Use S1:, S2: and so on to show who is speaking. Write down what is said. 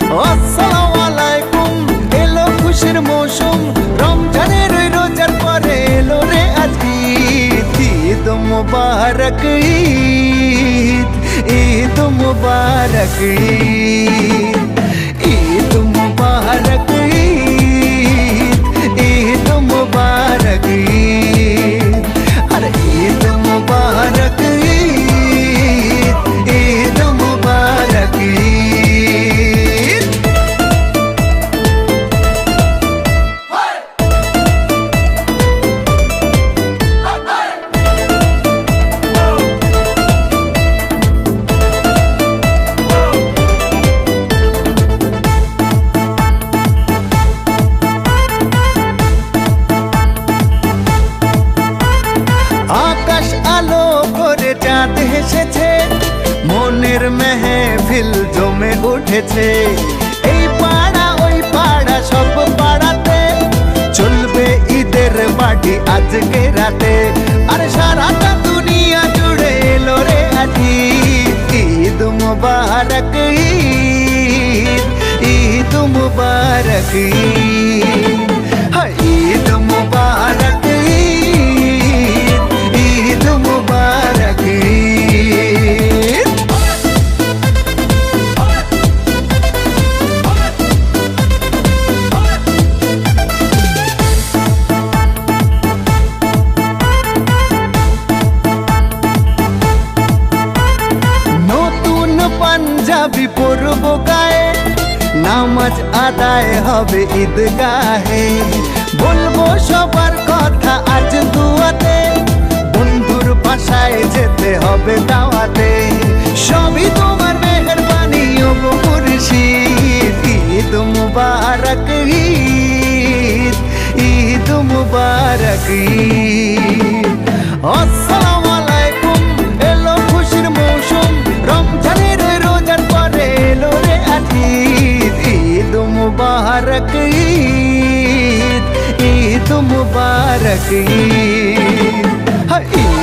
S1: আসসালামু আলাইকুম, এলো খুশির মৌসুম, রমজানের ওই রোজার পরে এলো রে আজ ঈদ। ঈদ মুবারক ঈদ, ঈদ মুবারক ঈদ, ঈদ মুবারক ঈদ, ঈদ মুবারক ঈদ, আরে ঈদ মুবারক ঈদ, ঈদ মুবারক ঈদ। আকাশ আলো করে চাঁদ হেসেছে, মনের মেহফিল জমে উঠেছে। এই পাড়া ওই পাড়া সব পাড়াতে চলবে ঈদের পার্টি আজকে রাতে। আর সারাটা দুনিয়া জুড়ে এলো রে আজ ঈদ। ঈদ মুবারক ঈদ, ঈদ মুবারক ঈদ, হায় ঈদ মুবারক ঈদ, ঈদ মুবারক ঈদ। নতুন পাঞ্জাবি পরব গায়ে, নামাজ আদায় হবে ঈদগাহে। বলবো সবার কথা আজ দুয়াতে, বন্ধুর বাসায় যেতে হবে দাওয়াতে। সবই তোমার মেহেরবানি ও গো মুর্শিদ। ঈদ মুবারক ঈদ, ঈদ মুবারক ঈদ। আসসালামু আলাইকুম, এলো খুশির মৌসুম, রমজানের রোজার পরে এলো রে আজ ঈদ। ঈদ মুবারক ঈদ, ঈদ মুবারক ঈদ, হায় ঈদ